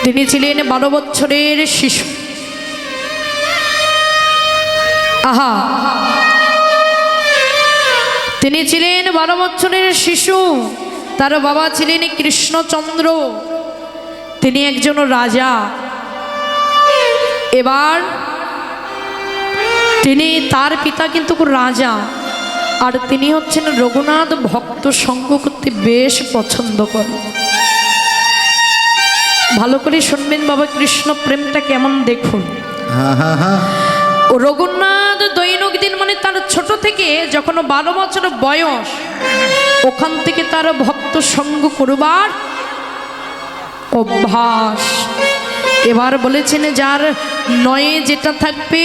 তিনি ছিলেন 12 বছরের শিশু। আহা, তিনি ছিলেন 12 বছরের শিশু। তার বাবা ছিলেন কৃষ্ণচন্দ্র, তিনি একজন রাজা। এবার তিনি, তার পিতা কিন্তু রাজা, আর তিনি হচ্ছেন রঘুনাথ ভক্ত সঙ্গ করতে বেশ পছন্দ করেন। ভালো করে শুনবেন বাবা, কৃষ্ণ প্রেমটা কেমন দেখুন। রঘুনাথ দৈনন্দিন মানে তার ছোট থেকে যখন 12 বছর বয়স, ওখান থেকে তার ভক্ত সঙ্গ করবার অভ্যাস। এবার বলেছেন যার 9 যেটা থাকবে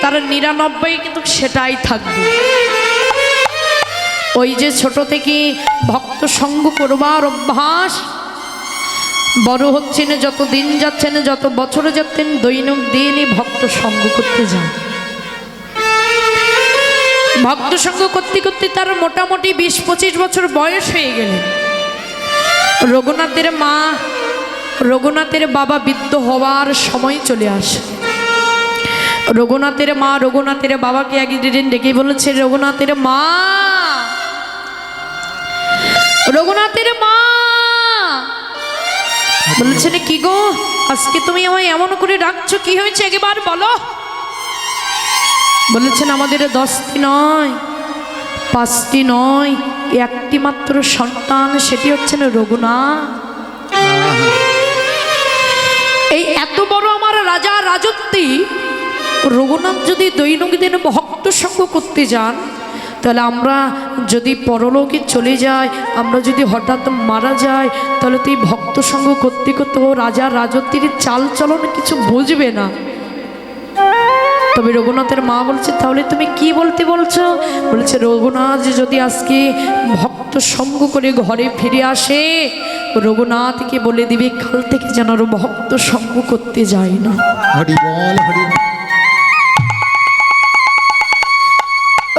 তার 99 কিন্তু সেটাই থাকবে। ওই যে ছোট থেকে ভক্ত সঙ্গ করবার অভ্যাস, বড় হচ্ছেন, যত দিন যাচ্ছেন, যত বছর যাচ্ছেন, দৈনন্দিনই ভক্ত সঙ্গ করতে যান। ভক্ত সঙ্গ করতে করতে তার মোটামুটি 20-25 বছর বয়স হয়ে গেলেন। রঘুনাথের বাবা বৃদ্ধ হওয়ার সময় চলে আসে। রঘুনাথের মা রঘুনাথের বাবাকে একদিন ডেকে বলেছে, রঘুনাথের মা, রঘুনাথের মা বলছেন, কি গো আজকে তুমি আমায় এমন করে ডাকছো, কি হয়েছে একবার বলো। বলেছেন, আমাদের 10টি নয়, 5টি নয়, একটি মাত্র সন্তান, সেটি হচ্ছেন রঘুনাথ। এই এত বড় আমার রাজা রাজত্বী রঘুনাথ যদি দৈনন্দিন ভক্ত সঙ্গ করতে যান, তাহলে আমরা যদি পরলোকে চলে যাই, আমরা যদি হঠাৎ মারা যাই, তাহলে তো এই ভক্ত সঙ্গ করতে করতে ও রাজা রাজত্বীর চাল চলন কিছু বুঝবে না। তবে রঘুনাথের মা বলছে, তাহলে তুমি কি বলতে বলছো? বলছে, রঘুনাথ যদি আজকে ভক্ত সঙ্গ করে ঘরে ফিরে আসে, রঘুনাথকে বলে দিবে কাল থেকে যেন ভক্ত সঙ্গ করতে যায় না। হরি বল, হরি বল।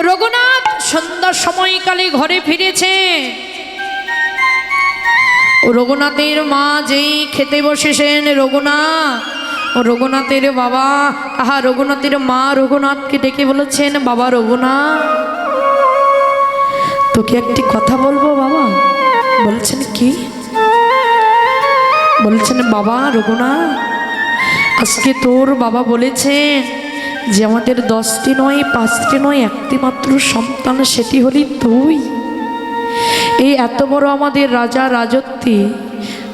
রঘুনাথ সন্ধ্যার সময়কালে ঘরে ফিরেছে। রঘুনাথের মা যেই খেতে বসেছেন, রঘুনাথের বাবা, রঘুনাথের মা রঘুনাথকে ডেকে বলেছেন, বাবা রঘুনাথ, তোকে একটি কথা বলবো বাবা। বলছেন, কি? বলছেন, বাবা রঘুনাথ, আজকে তোর বাবা বলেছেন যে আমাদের 10টি নয়, 5টি নয়, একটি মাত্র সন্তান, সেটি হলি তুই। এই এত বড় আমাদের রাজা রাজত্বী,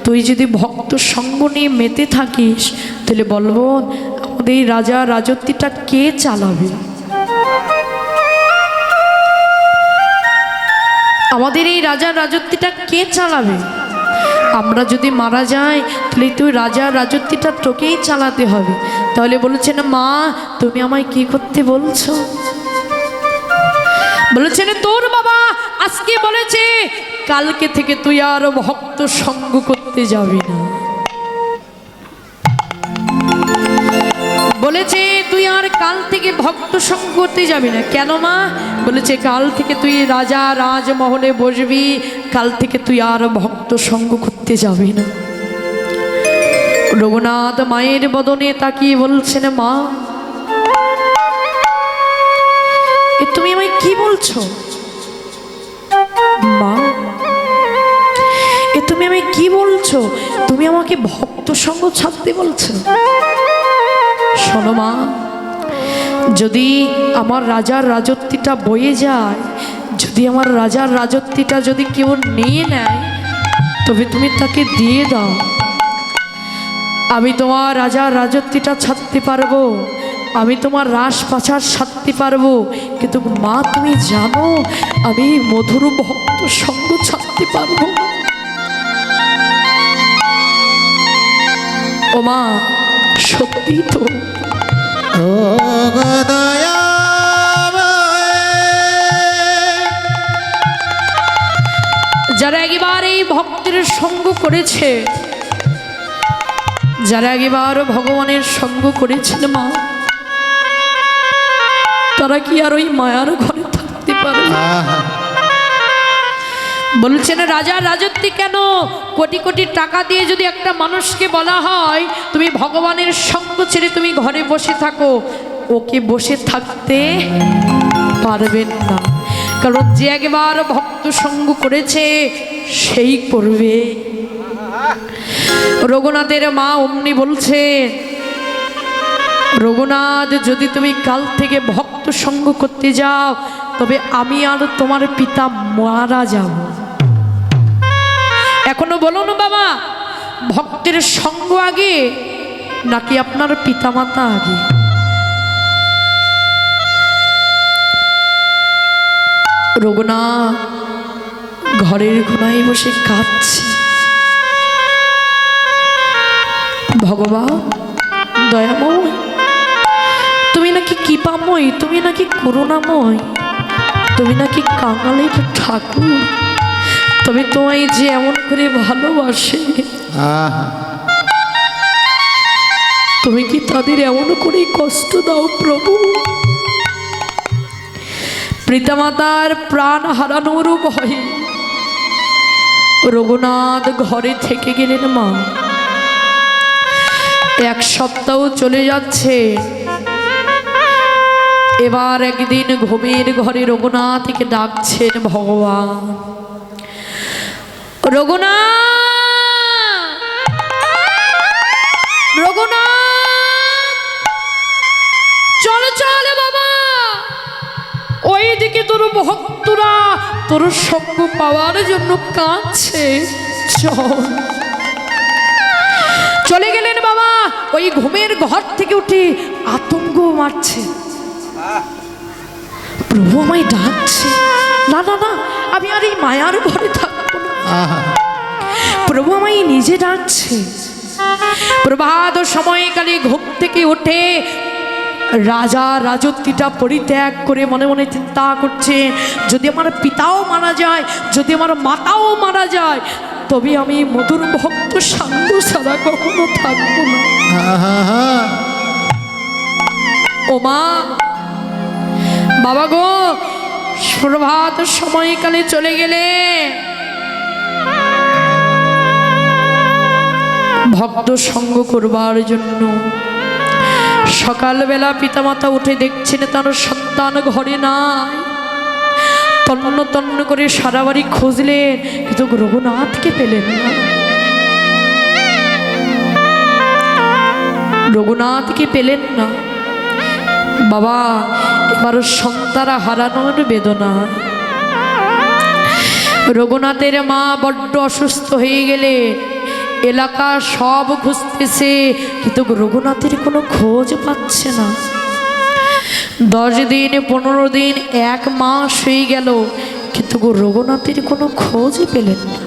তুই যদি ভক্ত সঙ্গ নিয়ে মেতে থাকিস, তাহলে বলবো আমাদের এই রাজা রাজত্বীটা কে চালাবে? আমাদের এই রাজা রাজত্বীটা কে চালাবে? আমরা যদি মারা যাই, তাহলে তুই রাজা রাজত্বীটা তোকেই চালাতে হবে। তাহলে বলেছেন, মা তুমি আমায় কি করতে বলছো? বলেছেন, তোর বাবা আজকে বলেছে কালকে থেকে তুই আর ভক্ত সঙ্গ করতে যাবি না। বলেছে তুই আর কাল থেকে ভক্ত সঙ্গ করতে যাবি না। কেন মা? বলেছে কাল থেকে তুই রাজা রাজমহলে বসবি, কাল থেকে তুই আর ভক্ত সঙ্গ করতে যাবি না। রঘুনাথ মায়ের বদনে তাকিয়ে বলছেন, মা তুমি আমায় কি বলছো? মা তুমি আমায় কি বলছো? তুমি আমাকে ভক্ত সঙ্গ ছাড়তে বলছো? শোনো মা, যদি আমার রাজার রাজত্বীটা বয়ে যায়, যদি আমার রাজার রাজত্বীটা যদি কেউ নিয়ে নেয়, তবে তুমি তাকে দিয়ে দাও। আমি তোমার রাজার রাজত্বীটা ছাড়তে পারবো, আমি তোমার রাস পাচার ছাড়তে পারবো, কিন্তু মা তুমি জানো আমি মধুর ভক্ত সঙ্গ ছাড়তে পারবো। ও মা, সত্যি তো? যারা একবার এই ভক্তের সঙ্গ করেছে, যারা একবার ভগবানের সঙ্গ করেছিল মা, তারা কি আর ওই মায়ার ঘরে থাকতে পারে? বলছেন রাজার রাজত্বে কেন? কোটি কোটি টাকা দিয়ে যদি একটা মানুষকে বলা হয় তুমি ভগবানের সঙ্গ ছেড়ে তুমি ঘরে বসে থাকো, ওকে বসে থাকতে পারবেন না। কারণ যে একবার ভক্ত সঙ্গ করেছে সেই করবে। রঘুনাথের মা অমনি বলছে, রঘুনাথ যদি তুমি কাল থেকে ভক্ত সঙ্গ করতে যাও তবে আমি আর তোমার পিতা মারা যাব। এখনো বলুন বাবা, ভক্তের সঙ্গ আগে নাকি আপনার পিতামাতা আগে? রঘুনাথ ঘরের কোনায় বসে কাঁদছে, ভগবান দয়াময়, তুমি নাকি কৃপাময়, তুমি নাকি করুণাময়, তুমি নাকি কাঙালের ঠাকুর, তবে তোমায় যে এমন করে ভালোবাসে তুমি কি তাদের এমন করে কষ্ট দাও প্রভু? পিতামাতার প্রাণ হারানোর ভয়ে রঘুনাথ ঘরে থেকে গেলেন। মা এক সপ্তাহ চলে যাচ্ছে। এবার একদিন ঘুমের ঘরে রঘুনাথকে ডাকছেন ভগবান, রঘুনাথ, রঘুনাথ, চল চল বাবা, ওইদিকে তোর ভক্তরা তোর সঙ্গ পাওয়ার জন্য কাঁদছে, চল। চলে গেলেন বাবা। ওই ঘুমের ঘর থেকে উঠে আতঙ্ক মারছে, প্রভু আমায় ডাকছে, না না না, আমি আর এই মায়ার ঘরে থাকবো না, প্রভু আমায় নিজে ডাকছে। প্রভাত সময়কালে ঘুম থেকে উঠে রাজা রাজত্বটা পরিত্যাগ করে মনে মনে চিন্তা করছে, যদি আমার পিতাও মারা যায়, যদি আমার মাতাও মারা যায়, তবে আমি মধুর ভক্ত সাঙ্গ ছাড়া কখনো থাকবো না। ও মা, বাবা গো, প্রভাত সময়কালে চলে গেলে ভক্ত সঙ্গ করবার জন্য। সকালবেলা পিতামাতা উঠে দেখছেন তার সন্তান ঘরে নাই। তন্ন তন্ন করে সারা বাড়ি খুঁজলেন, কিন্তু রঘুনাথকে পেলেন না। রঘুনাথকে পেলেন না। বাবা, এবার সন্তান হারানোর বেদনা। রঘুনাথের মা বড্ড অসুস্থ হয়ে গেলে এলাকা সব খুঁজতেছে, কিন্তু রঘুনাথের কোনো খোঁজ পাচ্ছে না। 10 দিন 15 দিন 1 মাস হয়ে গেল, কিন্তু রঘুনাথের কোনো খোঁজ পেলেন না।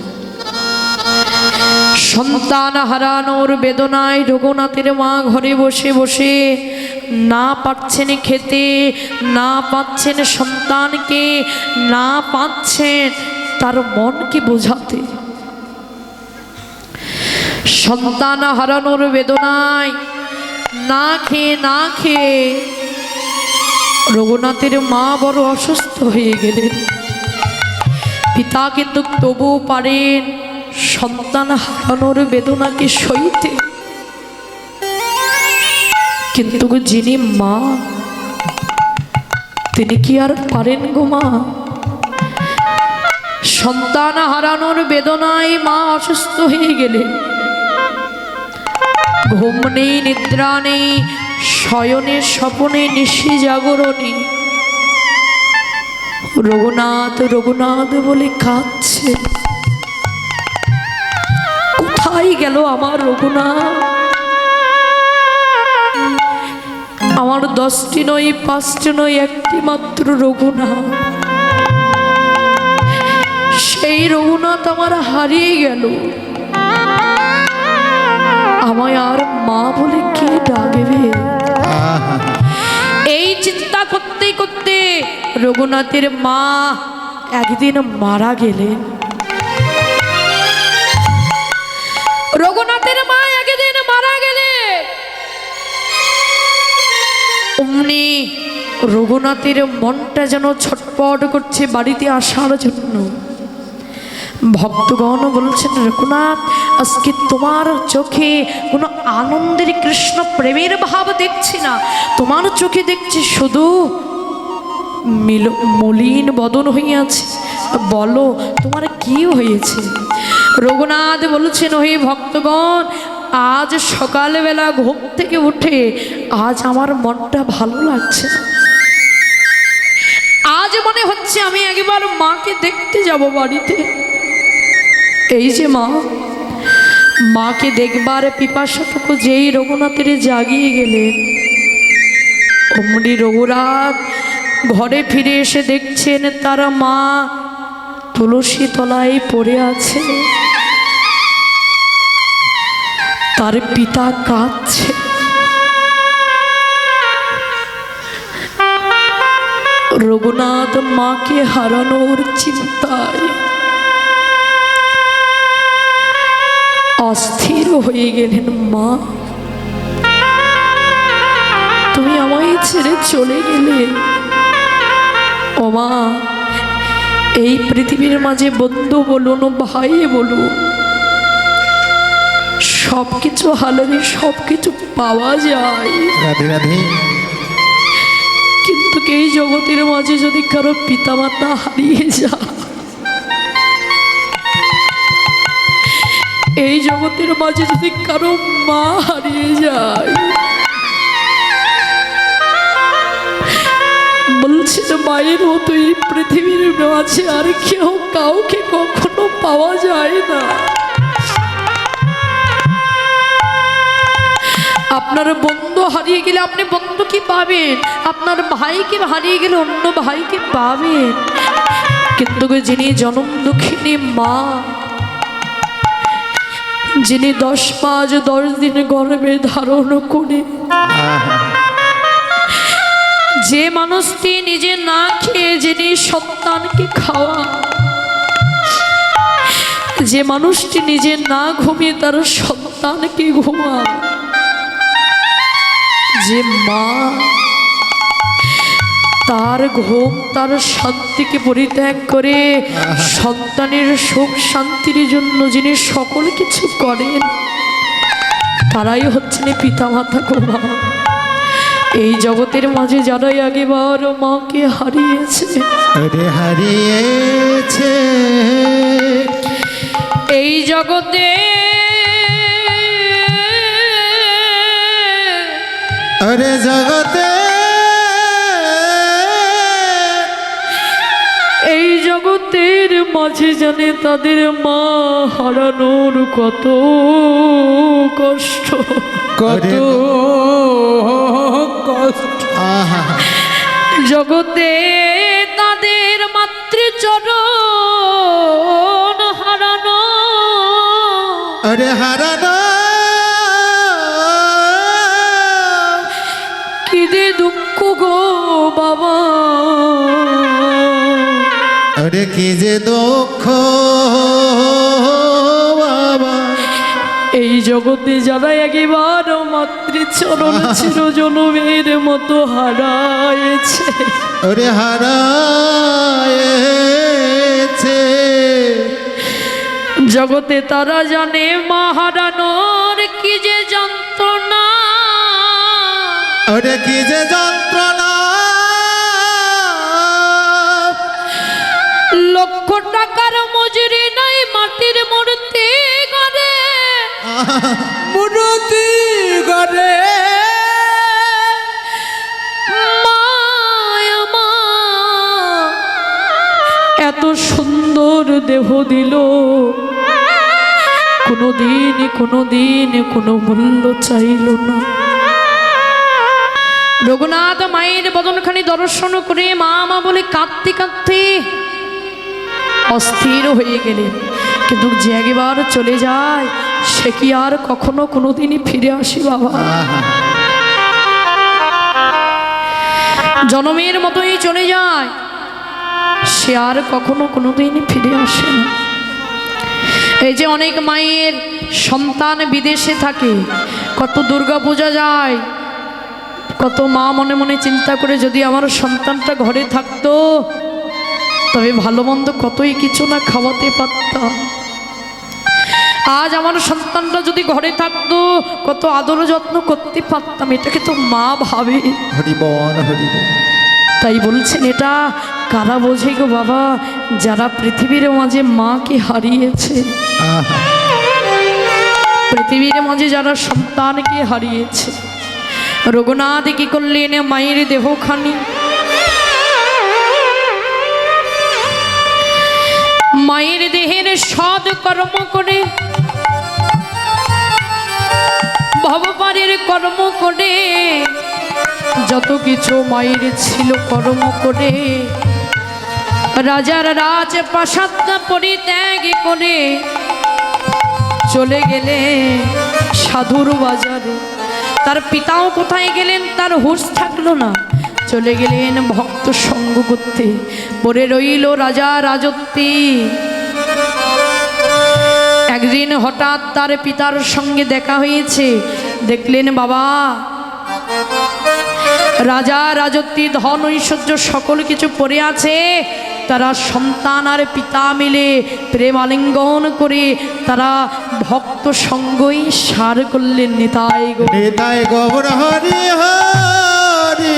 সন্তান হারানোর বেদনায় রঘুনাথের মা ঘরে বসে বসে না পাচ্ছেন খেতে, না পাচ্ছেন সন্তানকে, না পাচ্ছেন তার মনকে বোঝাতে। সন্তান হারানোর বেদনায় না খেয়ে রঘুনাথের মা বড় অসুস্থ হয়ে গেলেন। পিতা কিন্তু তবু পারেন সন্তান হারানোর বেদনাকে সইতে, কিন্তু যিনি মা তিনি কি আর পারেন গো মা? সন্তান হারানোর বেদনায় মা অসুস্থ হয়ে গেলেন। ঘুম নেই, নিদ্রা নেই, শয়নে স্বপনে নিশি জাগরণে রঘুনাথ রঘুনাথ বলে কাঁদছে। কোথায় গেল আমার রঘুনাথ? আমার 10টি নয়, 5টি নয়, একটি মাত্র রঘুনাথ। সেই রঘুনাথ আমার হারিয়ে গেল। আমায় আর মা বলে কে ডাকবে? এই চিন্তা করতে করতে রঘুনাথের মা একদিন মারা গেলেন। রঘুনাথের মা একদিন মারা গেলে অমনি রঘুনাথের মনটা যেন ছটপট করছে বাড়িতে আসার জন্য। ভক্তগণ বলছেন, রঘুনাথ আজকে তোমার চোখে কোনো আনন্দের কৃষ্ণ প্রেমের ভাব দেখছি না, তোমার চোখে দেখছি শুধু মলিন বদন হইয়াছে, বলো তোমার কি হয়েছে? রঘুনাথ বলছেন, ওই ভক্তগণ, আজ সকালবেলা ঘুম থেকে উঠে আজ আমার মনটা ভালো লাগছে না। আজ মনে হচ্ছে আমি একবার মাকে দেখতে যাব বাড়িতে। এই যে মাকে দেখবার পিপাসাটুকু যেই রঘুনাথের জাগিয়ে গেলেন, অমনি রঘুনাথ ঘরে ফিরে এসে দেখছেন তার মা তুলসী তলায় পড়ে আছে, তার পিতা কাঁদছে। রঘুনাথ মাকে হারানোর চিন্তায় অস্থির হয়ে গেলেন। মা, তুমি আমায় ছেড়ে চলে গেলে। ও মা, এই পৃথিবীর মাঝে বন্ধু বলুন, ভাই বলুন, সব কিছু হারালে সব কিছু পাওয়া যায়, রাধে রাধে। কিন্তু এই জগতের মাঝে যদি কারো পিতামাতা হারিয়ে যায়, এই জগতের মাঝে যদি কারো মা হারিয়ে যায়, বলছে যে মায়ের মতো এই পৃথিবীর মাঝে আর কেউ কাউকে কখনো পাওয়া যায় না। আপনার বন্ধু হারিয়ে গেলে আপনি বন্ধু কি পাবেন, আপনার ভাইকে হারিয়ে গেলে অন্য ভাইকে পাবেন, কিন্তু যিনি জনম দুঃখিনী মা, যিনি 10 মাস 10 দিন গর্ভে ধারণ করে, যে মানুষটি নিজে না খেয়ে যিনি সন্তানকে খাওয়া, যে মানুষটি নিজে না ঘুমিয়ে তার সন্তানকে ঘুমা, যে মা তার ঘুম তার শান্তিকে পরিত্যাগ করে সন্তানের সুখ শান্তির জন্য যিনি সকল কিছু করেন, তারাই হচ্ছেন পিতামাতা গো মা। এই জগতের মাঝে যারাই আগেবার মাকে হারিয়েছে, হারিয়েছে এই জগতে জগতে, এই জগতের মাঝে জানে তাদের মা হারানোর কত কষ্ট, কত কষ্ট। জগতে তাদের মাতৃচরণ হারানো, হারানো কি যে দুঃখ গো বাবা, কি যে দুঃখ বাবা। এই জগতে যারা একবার মাতৃচরণ চিরজনমের মতো হারায়েছে, হারায়েছে, জগতে তারা জানে মা হারানোর কি যে যন্ত্রণা, কি যে যন্ত্রণা। লক্ষ টাকার মজুরি নাই মাটির মূর্তি গড়ে, মূর্তি গড়ে মায়া মা এত সুন্দর দেহ দিল, কোনোদিন কোনো মূল্য চাইল না। রঘুনাথ মায়ের বদনখানি দর্শন করে মা মা বলে কাঁদতে কাঁদতে অস্থির হয়ে গেলেন। কিন্তু যে একবার চলে যায় সে কি আর কখনো কোনোদিনই ফিরে আসে বাবা? জনমের মতোই চলে যায়, সে আর কখনো কোনোদিনই ফিরে আসে না। এই যে অনেক মায়ের সন্তান বিদেশে থাকে, কত দুর্গা পূজা যায়, কত মা মনে মনে চিন্তা করে যদি আমার সন্তানটা ঘরে থাকতো তবে ভালো মন্দ কতই কিছু না খাওয়াতে পারতাম। আজ আমার সন্তানটা যদি ঘরে থাকতো কত আদর যত্ন করতে পারতাম, এটাকে তো মা ভাবে। হরিবল হরিবল। তাই বলছেন এটা কারা বোঝে গো বাবা, যারা পৃথিবীর মাঝে মাকে হারিয়েছে, আহা পৃথিবীর মাঝে যারা সন্তানকে হারিয়েছে। রঘুনাথ কি করলেন, মায়ের দেহখানি মায়ের দেহের সৎ কর্ম করে, ভবপারের কর্ম করে, যত কিছু মায়ের ছিল কর্ম করে, রাজার রাজ প্রাসাদ পরিত্যাগ করে চলে গেলে সাধুর বাজারে। তার পিতাও কোথায় গেলেন তার হুঁশ থাকলো না, চলে গেলেন ভক্ত সঙ্গ করতে। পরে রইল রাজা রাজত্বে। একদিন হঠাৎ তার পিতার সঙ্গে দেখা হয়েছে, দেখলেন বাবা রাজা রাজত্বী ধন ঐশ্বর্য সকল কিছু পড়ে আছে, তারা সন্তান আর পিতা মিলে প্রেম আলিঙ্গন করে তারা ভক্ত সঙ্গই সার করলেন। নিতাই গো নিতাই গৌর হরি হরি